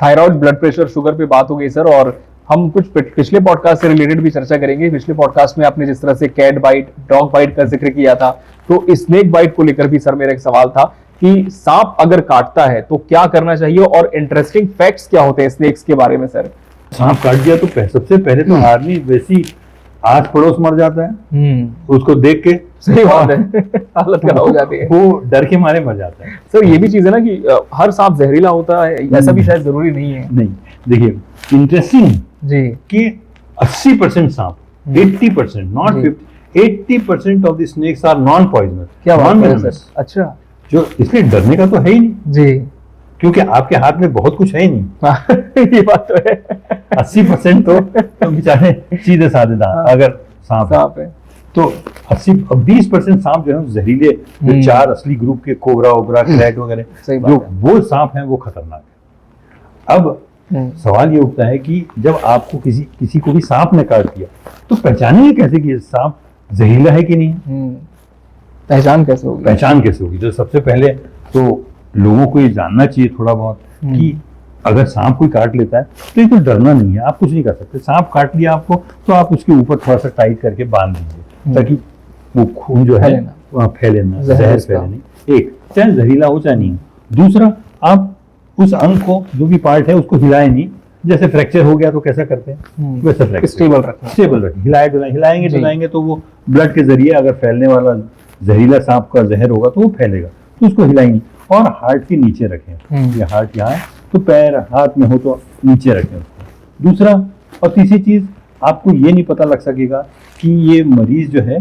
Thyroid, blood pressure, sugar पे बात हो गई सर, और हम कुछ पिछले पॉडकास्ट से रिलेटेड भी चर्चा करेंगे। पिछले पॉडकास्ट में आपने जिस तरह से कैट बाइट, डॉग बाइट का जिक्र किया था, तो स्नेक बाइट को लेकर भी सर मेरा एक सवाल था कि सांप अगर काटता है तो क्या करना चाहिए, और इंटरेस्टिंग फैक्ट्स क्या होते हैं स्नेक्स के बारे में सर? सांप काट दिया तो सबसे पहले तो आदमी वैसी आस पड़ोस मर जाता है उसको देख के। सही बात है, हालत खराब हो जाती है, वो डर के मारे मर जाता है। सर ये भी चीज है ना कि हर सांप जहरीला होता है, ऐसा भी शायद जरूरी नहीं है। नहीं, देखिए इंटरेस्टिंग जी कि 80% सांप, 80% not 50, 80% of the snakes are non poisonous. क्या बात है सर? अच्छा, जो इसलिए डरने का तो है ही नहीं जी, क्योंकि आपके हाथ में बहुत कुछ है ही नहीं। ये बात तो है। 80% तो बेचारे सीधे साधे दांत अगर सांप है तो 20% सांप जो है जहरीले, जो 4 असली ग्रुप के कोबरा ओबरा क्रैट वगैरह जो वो सांप हैं वो खतरनाक है। अब सवाल ये उठता है कि जब आपको किसी को भी सांप ने काट दिया तो पहचानेंगे कैसे कि सांप जहरीला है कि नहीं? पहचान कैसे होगी? पहचान कैसे होगी? तो सबसे पहले तो लोगों को ये जानना चाहिए थोड़ा बहुत कि अगर सांप कोई काट लेता है तो ये तो डरना नहीं है, आप कुछ नहीं कर सकते। सांप काट लिया आपको तो आप उसके ऊपर थोड़ा सा टाइट करके बांध दीजिए ताकि वो खून जो है वहाँ फैले ना, जहर फैले नहीं। एक, चाहे जहरीला हो चाहे नहीं। दूसरा, आप उस अंग को जो भी पार्ट है उसको हिलाए नहीं। जैसे फ्रैक्चर हो गया तो कैसा करते हैं वैसा फ्रैक्चर स्टेबल रखें, हिलाएंगे डुलाएंगे तो वो ब्लड के जरिए अगर फैलने वाला जहरीला सांप का जहर होगा तो वो फैलेगा, तो उसको हिलाएंगे। और हार्ट के नीचे रखें, ये हार्ट यहाँ है तो पैर हाथ में हो तो नीचे रखें उसको। दूसरा और तीसरी चीज, आपको ये नहीं पता लग सकेगा कि ये मरीज जो है,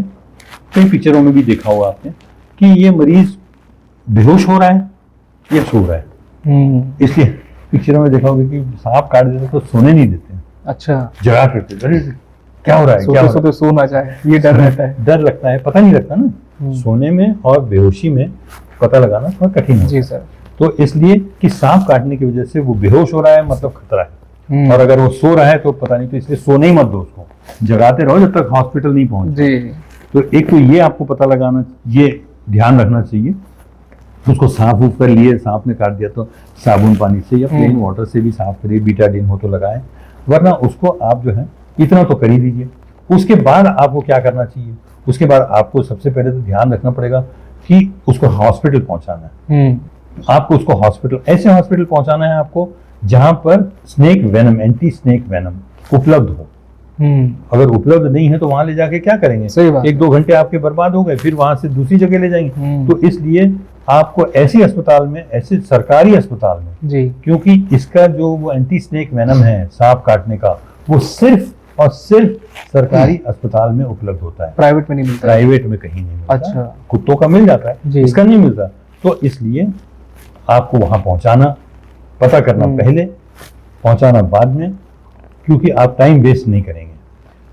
कई पिक्चरों में भी देखा होगा आपने कि ये मरीज बेहोश हो रहा है या सो रहा है। इसलिए पिक्चरों में देखा होगा कि सांप काट देते तो सोने नहीं देते। अच्छा, जगा करते, अरे क्या हो रहा है, क्या सोते सो ना जाए, ये डर रहता है। डर लगता है, पता नहीं लगता ना। सोने में और बेहोशी में पता लगाना थोड़ा कठिन है। जी सर। तो इसलिए कि सांप काटने की वजह से वो बेहोश हो रहा है मतलब खतरा है, और अगर वो सो रहा है तो पता नहीं, तो इसलिए सोने ही मत दो उसको, जगाते रहो जब तक हॉस्पिटल नहीं पहुंचे। जी। तो एक तो ये आपको पता लगाना, ये ध्यान रखना चाहिए। उसको साफ कर लिए, सांप ने काट दिया तो साबुन पानी से या प्लेन वाटर से भी साफ करिए, बीटाडीन हो तो लगाएं, वरना उसको आप जो है इतना तो कर ही दीजिए। उसके बाद आपको क्या करना चाहिए? उसके बाद आपको सबसे पहले तो ध्यान रखना पड़ेगा कि उसको हॉस्पिटल पहुंचाना है। आपको उसको ऐसे हॉस्पिटल पहुंचाना है आपको जहां पर snake venom, anti snake venom उपलब्ध हो। अगर उपलब्ध नहीं है तो वहां ले जाके क्या करेंगे? 1-2 घंटे आपके बर्बाद हो गए, फिर वहां से दूसरी जगह ले जाएंगे। तो इसलिए आपको ऐसे अस्पताल में, ऐसे सरकारी अस्पताल में जी, क्योंकि इसका जो वो एंटी स्नेक वेनम है सांप काटने का, वो सिर्फ और सिर्फ सरकारी अस्पताल में उपलब्ध होता है, प्राइवेट में नहीं मिलता। प्राइवेट में कहीं नहीं मिलता। अच्छा, कुत्तों का मिल जाता है, इसका नहीं मिलता। तो इसलिए आपको वहां पहुंचाना, पता करना पहले, पहुंचाना बाद में, क्योंकि आप टाइम वेस्ट नहीं करेंगे।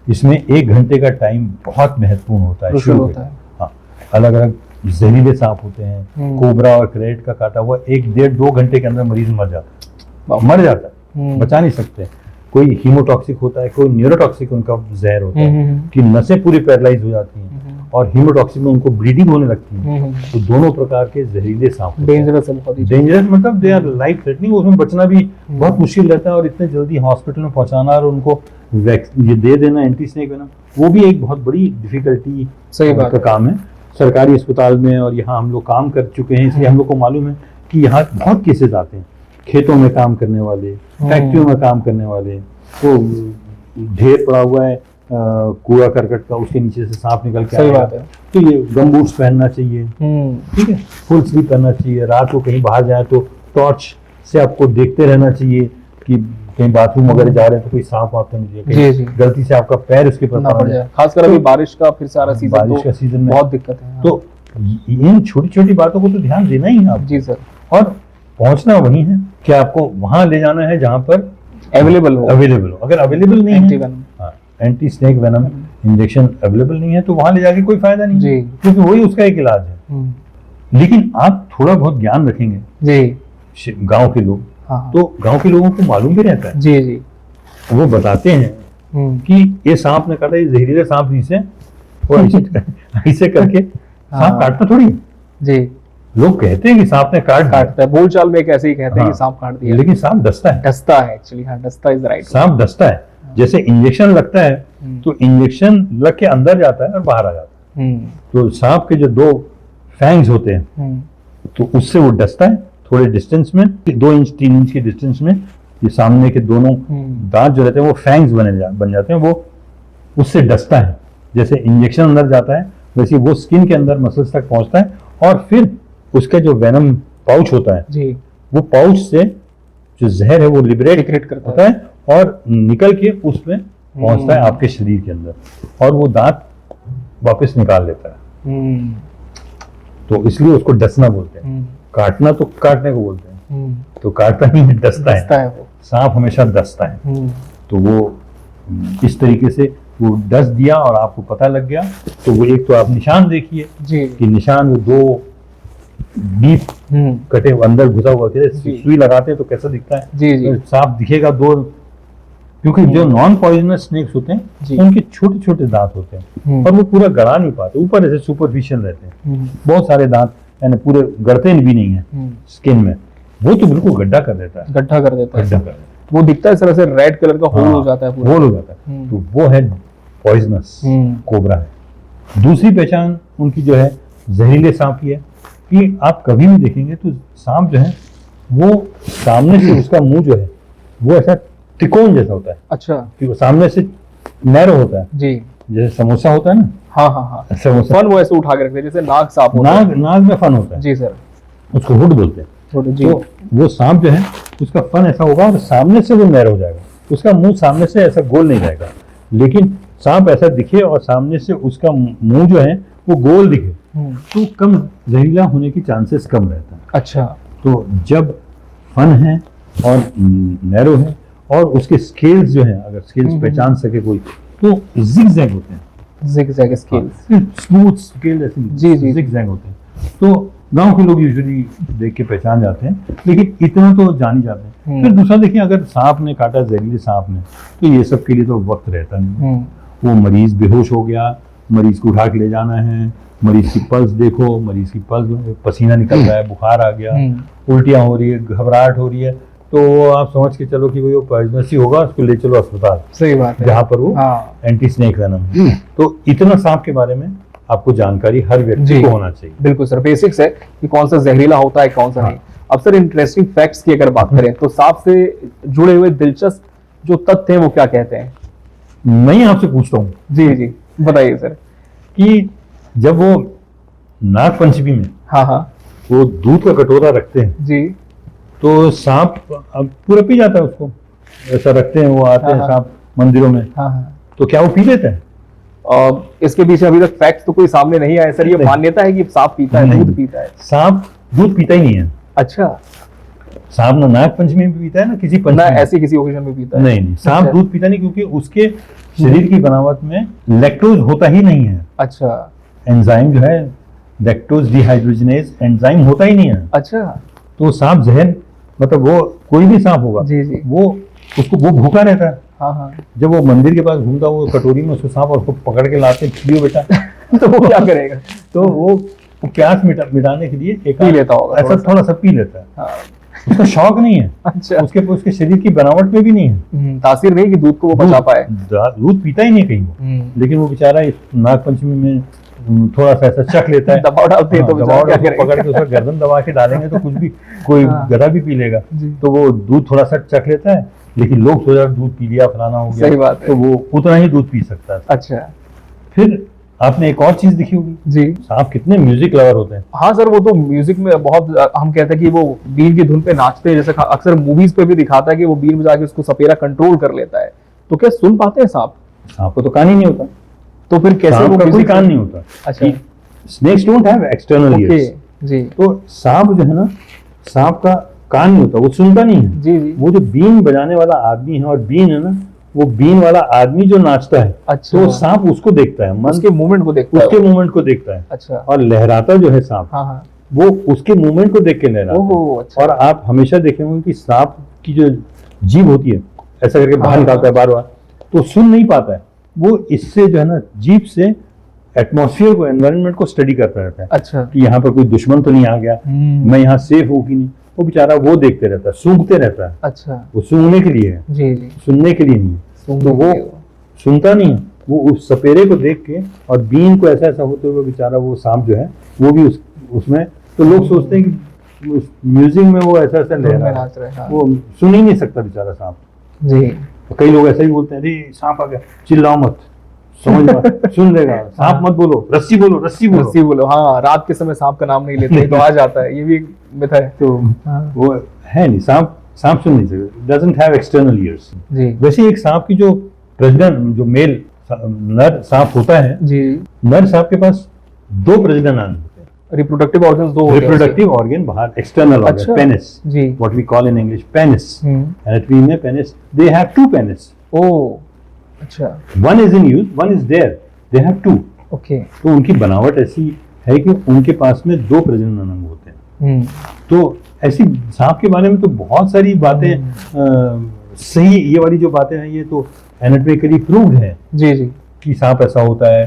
इसमें 1 घंटे का टाइम बहुत महत्वपूर्ण होता है। शुरू होता है। हाँ, अलग अलग जहरीले सांप होते हैं, कोबरा और क्रैट का काटा हुआ 1-1.5-2 घंटे के अंदर मरीज मर जाता है, बचा नहीं सकते। कोई हीमोटॉक्सिक होता है, कोई न्यूरोटॉक्सिक उनका जहर होता है कि नसें पूरी पैरालाइज हो जाती हैं, और हीमोटॉक्सिक में उनको ब्लीडिंग होने लगती है। तो दोनों प्रकार के जहरीले सांप डेंजरस मतलब दे आर लाइफ थ्रेटनिंग, उसमें बचना भी बहुत मुश्किल रहता है। और इतने जल्दी हॉस्पिटल में पहुंचाना और उनको ये दे देना एंटी स्नेक वेनम, वो भी एक बहुत बड़ी डिफिकल्टी का काम है सरकारी अस्पताल में। और यहाँ हम लोग काम कर चुके हैं, इसलिए हम लोग को मालूम है कि यहाँ बहुत केसेस आते हैं। खेतों में काम करने वाले, फैक्ट्रियों में काम करने वाले, तो ढेर पड़ा हुआ है कूड़ा करकट का, उसके नीचे से सांप निकल के आएगा, तो ये गमबूट्स पहनना चाहिए, ठीक है, फुल स्लीव पहनना चाहिए। रात को कहीं बाहर जाए तो टॉर्च से आपको देखते रहना चाहिए कि कहीं बाथरूम वगैरह जा रहे हैं तो कोई सांप आपको नहीं, गलती से आपका पैर उसके ऊपर पड़ जाए। खासकर अभी बारिश का फिर सारा सीजन, बारिश का सीजन में बहुत दिक्कत है। तो इन छोटी छोटी बातों को तो ध्यान देना ही है आप। जी सर। और पहुंचना वही है कि आपको वहां ले जाना है जहां पर अवेलेबल हो। अगर अवेलेबल नहीं है, anti snake venom injection available नहीं है, तो वहां ले जाके कोई फायदा नहीं है, क्योंकि वही उसका एक इलाज है। लेकिन आप थोड़ा बहुत ज्ञान रखेंगे जी, गांव के लोग, तो गांव के लोगों को मालूम भी रहता है जी, वो बताते हैं कि ये सांप ने काटा, ये जहरीला सांप, इसे और ऐसे करके सांप काटता थोड़ी जी, लोग कहते हैं कि सांप ने काटता है, बोलचाल में एक ऐसे ही कहते हैं हाँ, कि सांप काट दिया, लेकिन सांप डसता है। डसता है एक्चुअली, हाँ डसता इज राइट। सांप डसता है, जैसे इंजेक्शन लगता है तो इंजेक्शन लग के अंदर जाता है और बाहर आ जाता है। तो सांप के जो 2 फैंग्स होते हैं तो उससे वो डसता है थोड़े डिस्टेंस में, 2 इंच 3 इंच की डिस्टेंस में। ये सामने के दोनों दांत जो रहते हैं वो फैंग्स बन जाते हैं, वो उससे डसता है। जैसे इंजेक्शन अंदर जाता है वैसे वो स्किन के अंदर मसल्स तक पहुंचता है और फिर उसका जो वेनम पाउच होता है जी, वो पाउच से जो जहर है वो लिबरेट करता है और निकल के उसमें पहुंचता है आपके शरीर के अंदर और वो दांत वापस निकाल लेता है। तो इसलिए उसको डसना बोलते हैं। काटना तो काटने को बोलते हैं, तो काटता नहीं है, डसता है वो। सांप हमेशा डसता है। तो वो इस तरीके से वो डस दिया और आपको पता लग गया। तो वो एक तो आप निशान देखिए कि निशान वो 2 डीप कटे अंदर घुसा हुआ, सुई लगाते हैं तो कैसा दिखता है। जी। सांप दिखेगा 2, क्योंकि जो नॉन पॉइजनस स्नेक्स होते हैं उनके छोटे छोटे दांत होते हैं और वो पूरा गड़ा नहीं पाते, ऊपर ऐसे सुपरफिशियल रहते हैं। बहुत सारे दांत यानी पूरे गड़ते भी नहीं है स्किन में, वो तो बिल्कुल गड्ढा कर देता है, गड्ढा कर देता है। वो दिखता है इस तरह से रेड कलर का होल हो जाता है, होल हो जाता है। तो वो है पॉइजनस कोबरा है। दूसरी पहचान उनकी जो है जहरीले सांप की है कि आप कभी भी देखेंगे तो सांप जो है वो सामने से उसका मुंह जो है वो ऐसा त्रिकोण जैसा होता है। अच्छा, कि वो सामने से नैरो होता है जी, जैसे समोसा होता है ना। हाँ समोसा फन वो ऐसे उठा के रखते हैं जैसे नाग सांप होता है। नाग में फन होता है जी सर, उसको हुड बोलते हैं। तो वो सांप जो है उसका फन ऐसा होगा और सामने से वो नैरो हो जाएगा, उसका मुंह सामने से ऐसा गोल नहीं जाएगा। लेकिन सांप ऐसा दिखे और सामने से उसका मुंह जो है वो गोल दिखे तो कम जहरीला होने की चांसेस कम रहता है। अच्छा, तो जब फन है और नैरो है और उसके स्केल्स जो है, अगर स्केल्स पहचान सके कोई तो जिगजैग होते हैं, जिगजैग स्केल्स, स्मूथ स्केल ऐसे जी जिगजैग होते हैं। तो गांव के लोग यूजुअली देख के पहचान जाते हैं, लेकिन इतना तो जान ही जाते हैं। फिर दूसरा देखिए, अगर सांप ने काटा, जहरीले सांप ने, तो ये सब के लिए तो वक्त रहता नहीं। वो मरीज बेहोश हो गया, मरीज को उठा के ले जाना है, मरीज की पल्स देखो, मरीज की पल्स, पसीना निकल रहा है, बुखार आ गया, उल्टियां हो रही है, घबराहट हो रही है, तो आप समझ के चलो कि वो पॉइजनस ही होगा, उसको ले चलो अस्पताल। सही बात है, जहाँ पर वो एंटी स्नेक वेनम है। तो इतना सांप के बारे में आपको जानकारी हर व्यक्ति को होना चाहिए। बिल्कुल सर, बेसिक्स है कि कौन सा जहरीला होता है, कौन सा नहीं। अब सर इंटरेस्टिंग फैक्ट्स की अगर बात करें तो सांप से जुड़े हुए दिलचस्प जो तथ्य हैं वो क्या कहते हैं? मैं आपसे पूछता हूँ। जी बताइए सर। कि जब वो नाग पंचमी में वो दूध का कटोरा रखते हैं जी, तो सांप पूरा पी जाता है उसको, ऐसा रखते हैं, वो आते हैं सांप मंदिरों में, तो क्या वो पी लेते हैं? इसके पीछे अभी तक फैक्ट्स तो कोई सामने नहीं आया सर। ये मान्यता है कि सांप पीता है, दूध पीता है। सांप दूध पीता ही नहीं है। अच्छा, सांप ना नाग पंचमी में पीता है ना किसी पंचमी, ऐसी किसी ओकेजन में पीता है? नहीं, सांप दूध पीता नहीं, क्योंकि उसके शरीर की बनावट में लैक्टोज होता ही नहीं है। अच्छा, एंजाइम जो है लैक्टोज डिहाइड्रोजनेज एंजाइम होता ही नहीं है। अच्छा, तो सांप जहर, मतलब वो कोई भी सांप होगा जी, वो भूखा रहता है। हाँ। जब वो मंदिर के पास घूमता, वो कटोरी में उसको सांप, उसको पकड़ के लाते हैं, पियो बेटा तो वो क्या करेगा? तो वो प्यास मिटाने के लिए पी लेता होगा, ऐसा थोड़ा सा पी लेता है। उसका शौक नहीं है। अच्छा, उसके शरीर की बनावट में भी नहीं है तासीर नहीं कि दूध को वो बचा पाए। दूध पीता ही नहीं कहीं वो, लेकिन वो बेचारा इस नाग पंचमी में थोड़ा सा ऐसा चख लेता है, दबाव डालते हैं, तो पकड़ के उसका गर्दन दबा के डालेंगे तो कुछ भी कोई गधा भी पी लेगा। तो वो दूध थोड़ा सा चख लेता है, लेकिन लोग सोचा दूध पी लिया, फलाना हो गया, सही बात है, तो वो उतना ही दूध पी सकता है। अच्छा, फिर आपने एक और चीज देखी होगी जी, सांप कितने म्यूजिक लवर होते हैं। हाँ सर, वो तो म्यूजिक में बहुत, हम कहते हैं कि वो बीन की धुन पे नाचते हैं, जैसे अक्सर मूवीज पे भी दिखाता है कि वो बीन बजा के उसको सपेरा कंट्रोल कर लेता है। तो क्या सुन पाते हैं सांप? सांप को तो कान ही नहीं होता, तो फिर कैसे वो कोई कान नहीं होता। अच्छा, snakes don't have external ears जी। तो सांप जो है ना, सांप का कान नहीं होता, वो सुनता नहीं है जी। वो जो बीन बजाने वाला आदमी है, और बीन है ना, वो बीन वाला आदमी जो नाचता है, अच्छा, तो सांप उसको देखता है, उसके मूवमेंट को देखता है, उसके मूवमेंट को देखता है। अच्छा, और लहराता जो है सांप, वो उसके मूवमेंट को देख के लहराता है। अच्छा। और आप हमेशा देखेंगे कि सांप की जो जीभ होती है, ऐसा करके बाहर निकालता है बार बार, तो सुन नहीं पाता है वो, इससे जो है ना जीभ से एटमॉस्फेयर को, एनवायरनमेंट को स्टडी करता रहता है अच्छा। कि यहाँ पर कोई दुश्मन तो नहीं आ गया, मैं यहाँ सेफ हूँ कि नहीं। वो बेचारा वो देखते रहता है, सूंघते रहता है। अच्छा। वो सूंघने के लिए है, जी जी, सुनने के लिए नहीं है। तो वो सुनता नहीं है, वो उस सपेरे को देख के और बीन को ऐसा ऐसा होते हुए बेचारा वो सांप जो है वो भी उसमें, तो लोग सोचते हैं कि उस म्यूजिक में वो ऐसा ऐसा ले रहा है, हाँ। वो सुन ही नहीं सकता बेचारा सांप जी। तो कई लोग ऐसा ही बोलते हैं, अरे सांप आ गया, चिल्लाओ मत, समझ मत, सुन लेगा, सांप मत बोलो, रस्सी बोलो, रस्सी बोलो, रस्सी बोलो। हाँ, रात के समय सांप का नाम नहीं लेते तो आ जाता है, ये भी मिथ है। तो वो है नहीं, सांप सुन नहीं सकता, डजंट हैव एक्सटर्नल ईयर्स। जी। वैसे एक सांप की जो प्रजनन, जो मेल नर सांप होता है जी, नर सांप के पास 2 प्रजनन अंग होते हैं। रिप्रोडक्टिव ऑर्गन्स 2 होते हैं। रिप्रोडक्टिव ऑर्गन बाहर, एक्सटर्नल ऑर्गन, अच्छा। पेनिस, जी। What we call in English penis, anatomy में penis, they have 2 penis. Oh, अच्छा। One is in use, one is there, they have 2। Okay. तो उनकी बनावट ऐसी है कि उनके पास में 2 प्रजनन अंग होते हैं। तो ऐसी सांप के बारे में तो बहुत सारी बातें सही, ये वाली जो बातें हैं ये तो एनाटॉमिकली प्रूव्ड है। जी जी, कि सांप ऐसा होता है,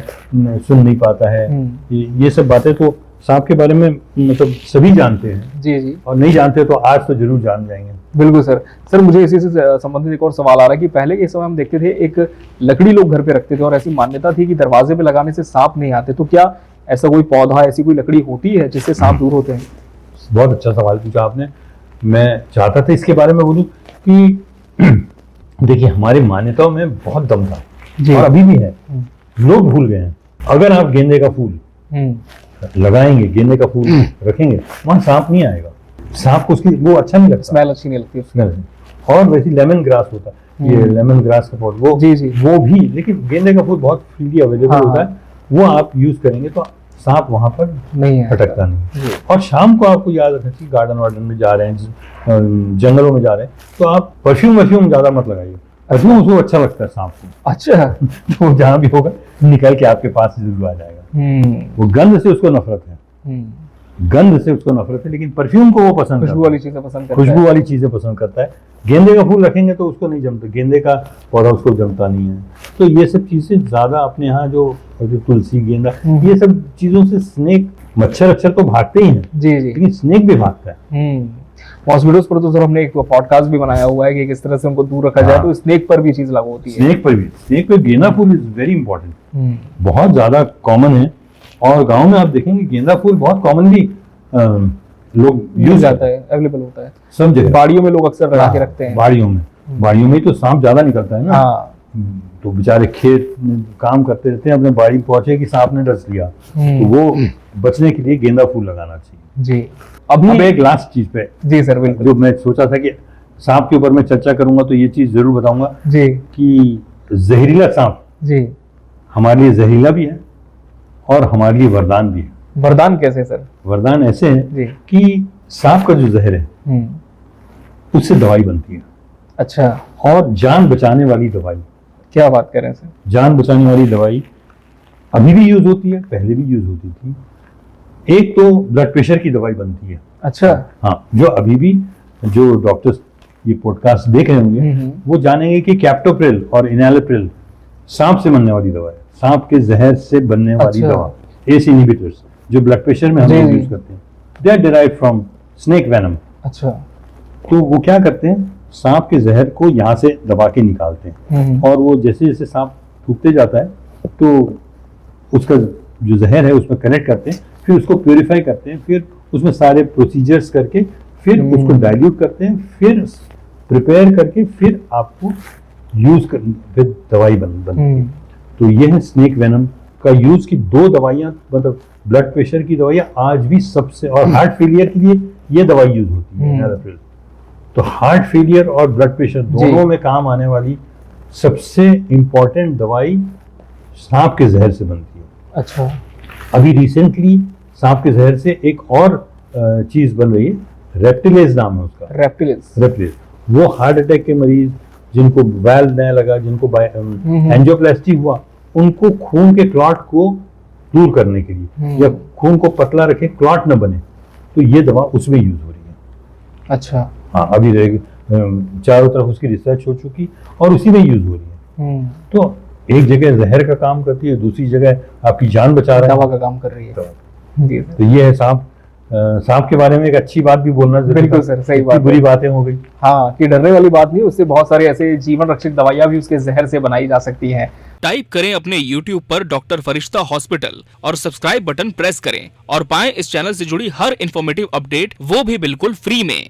सुन नहीं पाता है, ये सब बातें तो सांप के बारे में मतलब सभी जानते हैं। जी जी, और नहीं जानते तो आज तो जरूर जान जाएंगे। बिल्कुल सर। सर, मुझे इसी से संबंधित एक और सवाल आ रहा है कि पहले के समय हम देखते थे एक लकड़ी लोग घर पे रखते थे और ऐसी मान्यता थी कि दरवाजे पे लगाने से सांप नहीं आते, तो क्या ऐसा कोई पौधा, ऐसी कोई लकड़ी होती है जिससे सांप दूर होते हैं? बहुत अच्छा सवाल पूछा आपने। मैं चाहता था इसके बारे में बोलूं कि देखिए हमारी मान्यताओं में बहुत दम था और अभी भी है, लोग भूल गए हैं। अगर आप गेंदे का फूल लगाएंगे, गेंदे का फूल रखेंगे, वहां सांप नहीं आएगा। सांप को उसकी वो अच्छा नहीं लगता, स्मेल अच्छी नहीं लगती। स्मेल। और वैसे लेमन ग्रास होता है, ये लेमन ग्रास का पौधा, वो जी जी, वो भी, लेकिन गेंदे का फूल बहुत फ्रीली अवेलेबल होता है, वो आप यूज करेंगे तो सांप वहां पर नहीं भटकता नहीं। और शाम को आपको याद रखना चाहिए, गार्डन वार्डन में जा रहे हैं, जंगलों में जा रहे हैं, तो आप परफ्यूम ज्यादा मत लगाइए। परफ्यूम उसको अच्छा लगता है सांप को। अच्छा। तो जहां भी होगा निकल के आपके पास जरूर आ जाएगा। वो गंध से उसको नफरत है, गंध से उसको नफरत है, लेकिन परफ्यूम को वो पसंद, खुशबू वाली चीजें पसंद करता है। खुशबू वाली चीजें पसंद करता है। गेंदे का फूल रखेंगे तो उसको नहीं जमता, गेंदे का पौधा उसको जमता नहीं है। तो ये सब चीजें ज्यादा अपने यहाँ जो तुलसी, गेंदा, ये सब चीजों से स्नेक, मच्छर अक्षर तो भागते ही हैं, जी जी, लेकिन स्नेक भी भागता है। मॉस्किटोज पर तो सर हमने एक पॉडकास्ट भी बनाया हुआ है कि किस तरह से उनको दूर रखा जाए, तो स्नेक पर भी चीज लागू होती है। स्नेक पर भी, स्नेक पे गेंदा फूल इज वेरी इंपॉर्टेंट, बहुत ज्यादा कॉमन है। और गांव में आप देखेंगे गेंदा फूल बहुत कॉमनली लोग यूज जाता है, अवेलेबल होता है सब जगह। बाड़ियों में लोग अक्सर लगा के रखते हैं। बाड़ियों में ही तो सांप ज्यादा निकलता है ना। हाँ। तो बेचारे खेत में काम करते रहते हैं, अपने बाड़ी पहुंचे कि सांप ने डस लिया, तो वो बचने के लिए गेंदा फूल लगाना चाहिए। जी। अभी एक लास्ट चीज पे, जी सर, बिल्कुल, जो मैं सोचा था कि सांप के ऊपर मैं चर्चा करूंगा तो ये चीज जरूर बताऊंगा जी, कि जहरीला सांप जी हमारे लिए जहरीला भी है और हमारे लिए वरदान भी है। वरदान कैसे सर? वरदान ऐसे जी। है कि सांप का जो जहर है उससे दवाई बनती है। अच्छा। और जान बचाने वाली दवाई, क्या बात कर रहे हैं सर? जान बचाने वाली दवाई अभी भी यूज होती है, पहले भी यूज होती थी। एक तो ब्लड प्रेशर की दवाई बनती है। अच्छा। हाँ, जो अभी भी जो डॉक्टर्स ये पॉडकास्ट देख रहे होंगे वो जानेंगे कि कैप्टोप्रिल और इनैलोप्रिल सांप से बनने वाली दवा है, सांप के जहर से बनने वाली दवा, एस इनहिबिटर्स, जो ब्लड प्रेशर में हम यूज करते हैं, they are derived from snake venom. अच्छा। तो वो क्या करते हैं, सांप के जहर को यहाँ से दबा के निकालते हैं, और वो जैसे जैसे सांप टूटते जाता है तो उसका जो जहर है उसमें कनेक्ट करते हैं, फिर उसको प्योरीफाई करते हैं, फिर उसमें सारे प्रोसीजर्स करके फिर उसको डाइल्यूट करते हैं, फिर प्रिपेयर करके फिर आपको यूज कर, फिर दवाई बनती है। तो ये है स्नेक वेनम का यूज की 2 दवाइयाँ, मतलब ब्लड प्रेशर की दवाइयाँ आज भी सबसे, और हार्ट फेलियर के लिए ये दवाई यूज होती है इनैलोप्रिल। तो हार्ट फेलियर और ब्लड प्रेशर दोनों में काम आने वाली सबसे इंपॉर्टेंट दवाई सांप के जहर से बनती है। अच्छा। अभी रिसेंटली सांप के जहर से एक और चीज बन रही है, रेप्टिलेज नाम है उसका। रेप्टिलेज वो हार्ट अटैक के मरीज जिनको वाल्व नया लगा, जिनको एंजियोप्लास्टी हुआ, उनको खून के क्लॉट को दूर करने के लिए या खून को पतला रखे, क्लॉट न बने, तो ये दवा उसमें यूज हो रही है। अच्छा। हाँ, अभी चारों तरफ उसकी रिसर्च हो चुकी और उसी में यूज हो रही है। तो एक जगह जहर का काम करती है, दूसरी जगह आपकी जान बचा रहा दवा है। का काम कर रही है। जी सर। तो ये है सांप। सांप के बारे में एक अच्छी बात भी बोलना जरूरी बिल्कुल था। सर, सही इतनी बात है। बुरी बातें हो गई। हाँ, कि डरने वाली बात नहीं, उससे बहुत सारे ऐसे जीवन रक्षक दवाइयां भी उसके जहर से बनाई जा सकती हैं। टाइप करें अपने YouTube पर डॉक्टर फरिश्ता हॉस्पिटल और सब्सक्राइब बटन प्रेस करें और पाएं इस चैनल से जुड़ी हर इंफॉर्मेटिव अपडेट, वो भी बिल्कुल फ्री में।